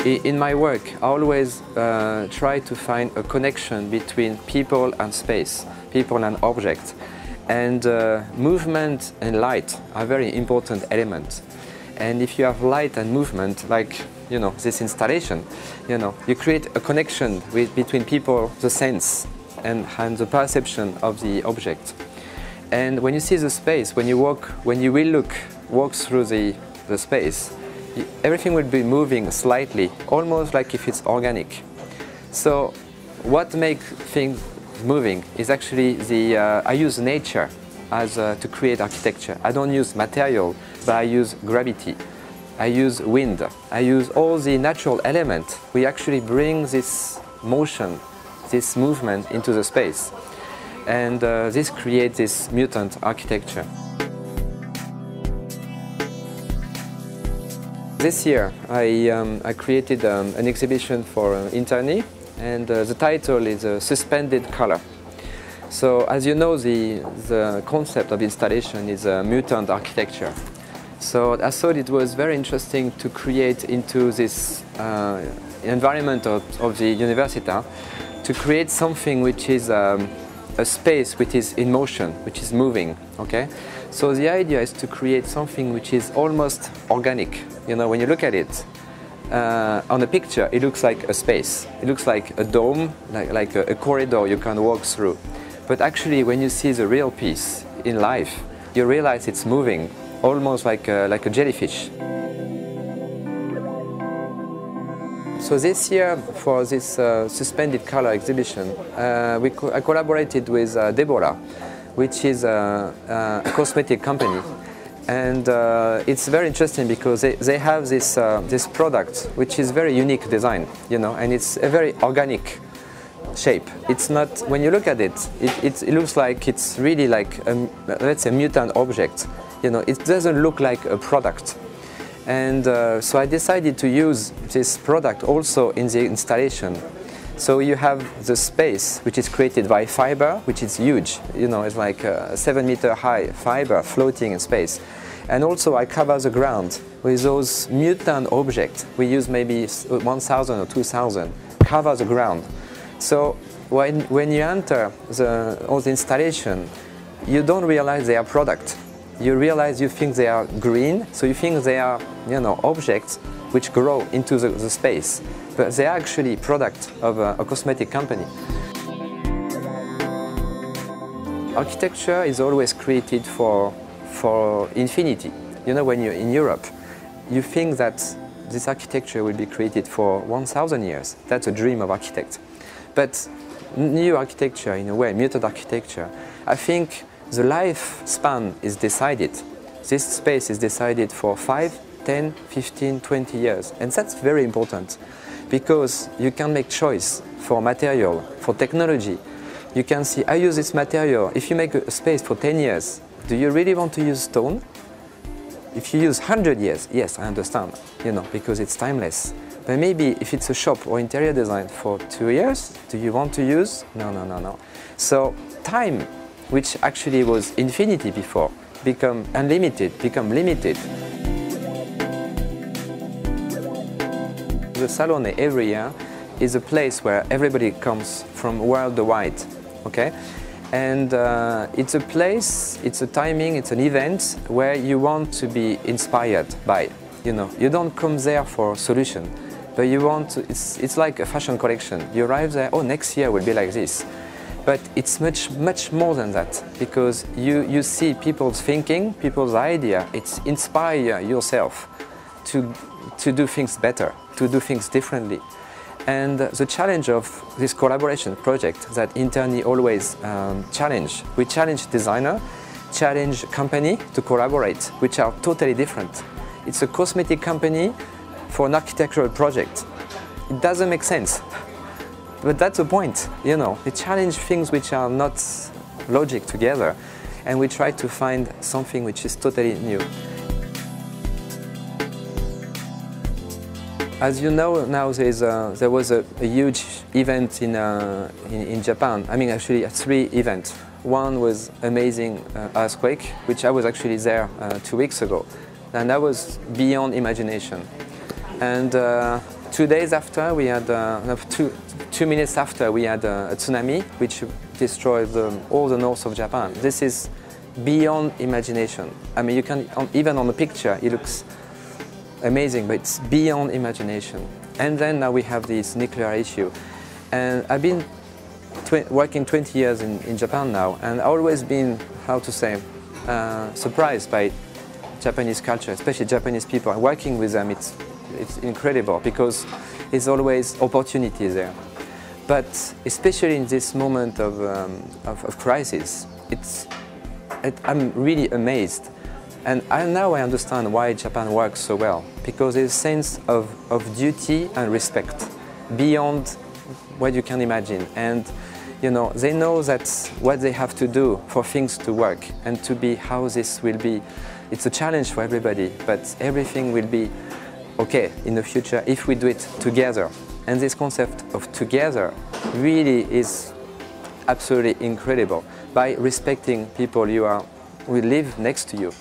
In my work, I always try to find a connection between people and space, people and objects. And movement and light are very important elements. And if you have light and movement, like this installation, you create a connection between people, the sense, and the perception of the object. And when you see the space, when you walk through the space, everything will be moving slightly, almost like if it's organic. So what makes things moving is actually I use nature to create architecture. I don't use material, but I use gravity. I use wind. I use all the natural elements. We actually bring this motion, this movement into the space. And this creates this mutant architecture. This year I created an exhibition for Interni, and the title is Suspended Color. So as you know, the concept of installation is a mutant architecture. So I thought it was very interesting to create into this environment of the università, to create something which is a space which is in motion, which is moving. Okay? So the idea is to create something which is almost organic. When you look at it on a picture, it looks like a space. It looks like a dome, like a corridor you can walk through. But actually, when you see the real piece in life, you realize it's moving, almost like a jellyfish. So this year, for this suspended color exhibition, I collaborated with Deborah, which is a cosmetic company. And it's very interesting because they have this product, which is very unique design, and it's a very organic shape. It's not, when you look at it, it looks like it's really like, let's say, mutant object. It doesn't look like a product. And so I decided to use this product also in the installation. So you have the space, which is created by fiber, which is huge. It's like a 7-meter high fiber floating in space. And also I cover the ground with those mutant objects. We use maybe 1,000 or 2,000, cover the ground. So when you enter the installation, you don't realize they are product. You realize, you think they are green, so you think they are objects which grow into the space. But they are actually product of a cosmetic company. Architecture is always created for infinity. When you're in Europe, you think that this architecture will be created for 1,000 years. That's a dream of architects. But new architecture, in a way, mutant architecture, I think the lifespan is decided. This space is decided for 5, 10, 15, 20 years. And that's very important because you can make choice for material, for technology. You can see, I use this material. If you make a space for 10 years, do you really want to use stone? If you use 100 years, yes, I understand, because it's timeless. But maybe if it's a shop or interior design for 2 years, do you want to use? No. So time, which actually was infinity before, become unlimited, become limited. The Salone every year is a place where everybody comes from worldwide, okay? And it's a place, it's a timing, it's an event where you want to be inspired by. You don't come there for a solution, but you want to, it's like a fashion collection. You arrive there, oh, next year will be like this. But it's much more than that, because you see people's thinking, people's idea. It's inspire yourself to do things better, to do things differently. And the challenge of this collaboration project that Interni always challenge. We challenge designer, challenge company to collaborate, which are totally different. It's a cosmetic company for an architectural project. It doesn't make sense. But that's the point, We challenge things which are not logic together, and we try to find something which is totally new. As you know, now there was a huge event in Japan. I mean, actually 3 events. One was amazing earthquake, which I was actually there 2 weeks ago. And that was beyond imagination. And 2 days after, we had, no, 2 minutes after, we had a tsunami which destroyed all the north of Japan. This is beyond imagination. I mean, you can, even on the picture, it looks amazing, but it's beyond imagination. And then now we have this nuclear issue. And I've been working 20 years in Japan now, and I've always been, how to say, surprised by Japanese culture, especially Japanese people. And working with them, it's incredible because there's always opportunities there. But especially in this moment of crisis, I'm really amazed. And now I understand why Japan works so well, because there's a sense of duty and respect beyond what you can imagine. And you know, they know that what they have to do for things to work and to be how this will be. It's a challenge for everybody, but everything will be okay in the future if we do it together. And this concept of together really is absolutely incredible by respecting people who live next to you.